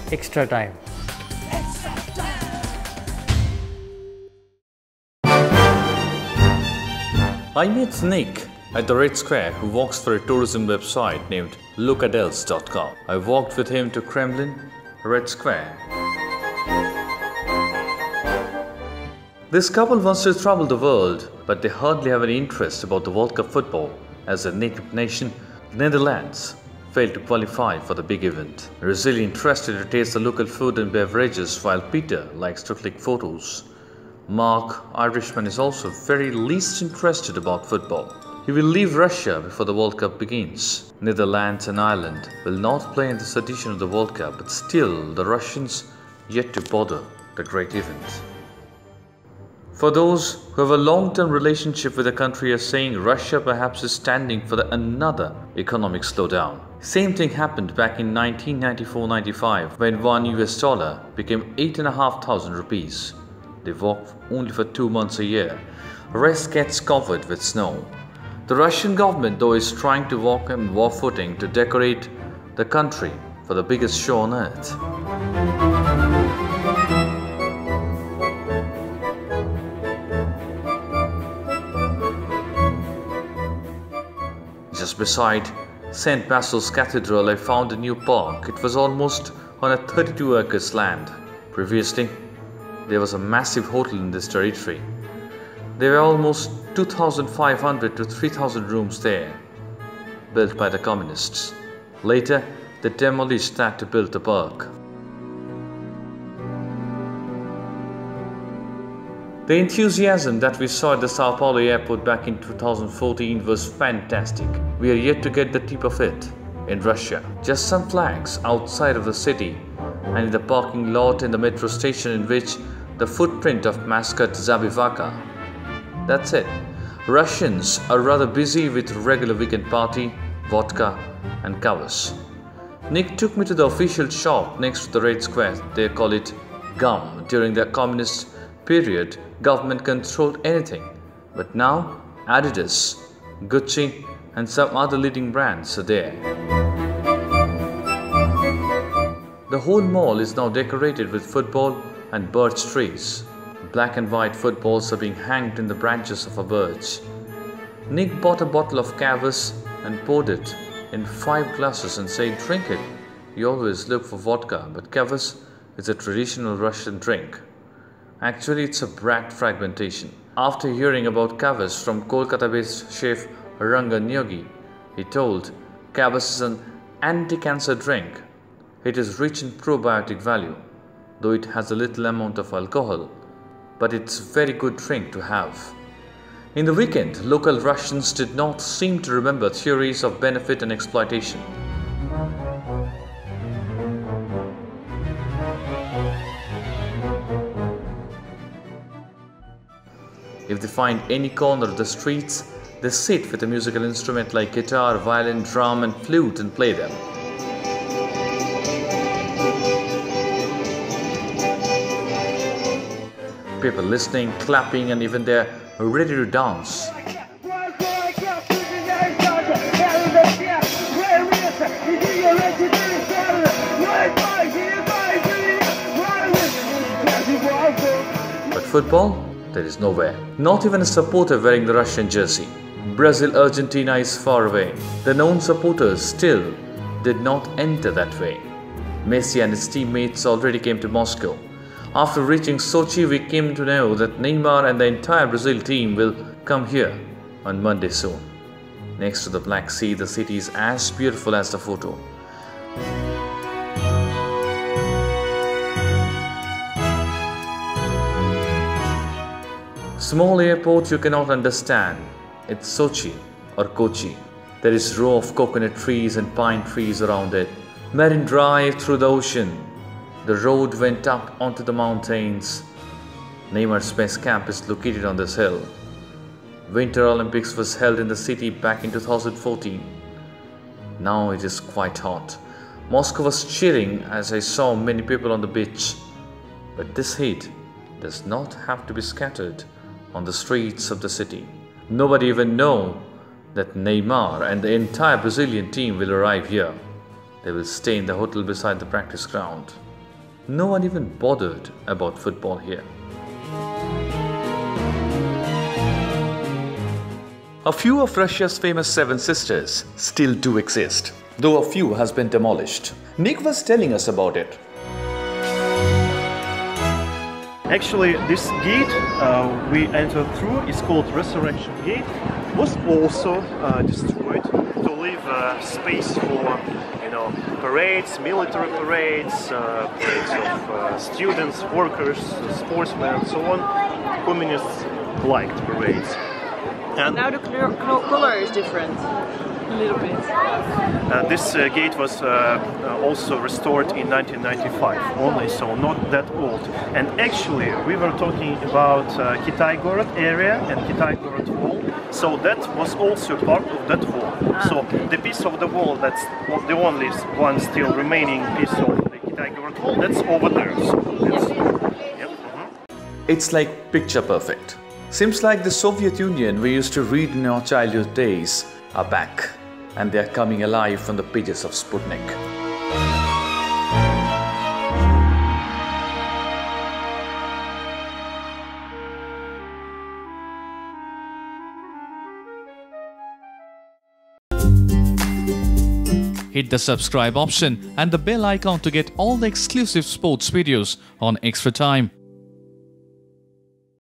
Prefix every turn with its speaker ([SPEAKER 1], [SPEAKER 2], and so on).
[SPEAKER 1] Extra time.
[SPEAKER 2] I met Nick at the Red Square, who works for a tourism website named lookadels.com. I walked with him to Kremlin, Red Square. This couple wants to travel the world, but they hardly have any interest about the World Cup football, as their native nation, Netherlands, failed to qualify for the big event. Rosalie interested to taste the local food and beverages, while Peter likes to click photos. Mark, Irishman, is also very least interested about football. He will leave Russia before the World Cup begins. Netherlands and Ireland will not play in this edition of the World Cup, but still the Russians yet to bother the great event. For those who have a long-term relationship with the country are saying Russia perhaps is standing for another economic slowdown. Same thing happened back in 1994-95 when $1 became 8,500 rupees. They work only for 2 months a year. Rest gets covered with snow. The Russian government, though, is trying to walk on war footing to decorate the country for the biggest show on earth. Just beside St. Basil's Cathedral, I found a new park. It was almost on a 32 acres land. Previously, there was a massive hotel in this territory. There were almost 2,500 to 3,000 rooms there, built by the communists. Later, they demolished that to build the park. The enthusiasm that we saw at the Sao Paulo airport back in 2014 was fantastic. We are yet to get the tip of it in Russia. Just some flags outside of the city and in the parking lot in the metro station, in which the footprint of mascot Zabivaka. That's it. Russians are rather busy with regular weekend party, vodka and kavas. Nick took me to the official shop next to the Red Square. They call it gum. During the communist period, government controlled anything. But now, Adidas, Gucci and some other leading brands are there. The whole mall is now decorated with football and birch trees. Black and white footballs are being hanged in the branches of a birch. Nick bought a bottle of kvass and poured it in 5 glasses and said, "Drink it. You always look for vodka, but kvass is a traditional Russian drink." Actually, it's a brat fragmentation. After hearing about kvass from Kolkata-based chef Rangan Yogi, he told, "Kvass is an anti-cancer drink. It is rich in probiotic value, though it has a little amount of alcohol, but it's a very good drink to have." In the weekend, local Russians did not seem to remember theories of benefit and exploitation. If they find any corner of the streets, they sit with a musical instrument like guitar, violin, drum and flute and play them. People listening, clapping, and even they're ready to dance. But football? There is nowhere. Not even a supporter wearing the Russian jersey. Brazil-Argentina is far away. The known supporters still did not enter that way. Messi and his teammates already came to Moscow. After reaching Sochi, we came to know that Neymar and the entire Brazil team will come here on Monday soon. Next to the Black Sea, the city is as beautiful as the photo. Small airport you cannot understand. It's Sochi or Kochi. There is row of coconut trees and pine trees around it. Marine Drive through the ocean. The road went up onto the mountains. Neymar's base camp is located on this hill. Winter Olympics was held in the city back in 2014. Now it is quite hot. Moscow was cheering as I saw many people on the beach. But this heat does not have to be scattered on the streets of the city. Nobody even knows that Neymar and the entire Brazilian team will arrive here. They will stay in the hotel beside the practice ground. no one even bothered about football here. A few of Russia's famous Seven Sisters still do exist, though a few has been demolished. Nick was telling us about it.
[SPEAKER 1] Actually, this gate we entered through is called Resurrection Gate. Was also destroyed to leave space for, parades, military parades, parades of students, workers, sportsmen, and so on. Communists liked parades.
[SPEAKER 3] And now the color is different, a little bit.
[SPEAKER 1] This gate was also restored in 1995 only, so not that old. And actually, we were talking about Kitai-Gorod area and Kitai-Gorod wall, so that was also part of that wall. So the piece of the wall that's the only one still remaining piece of the Kitai-Gorod wall, that's over there. So
[SPEAKER 2] It's like picture perfect. Seems like the Soviet Union we used to read in our childhood days are back, and they are coming alive from the pages of Sputnik. Hit the subscribe option and the bell icon to get all the exclusive sports videos on Extra Time.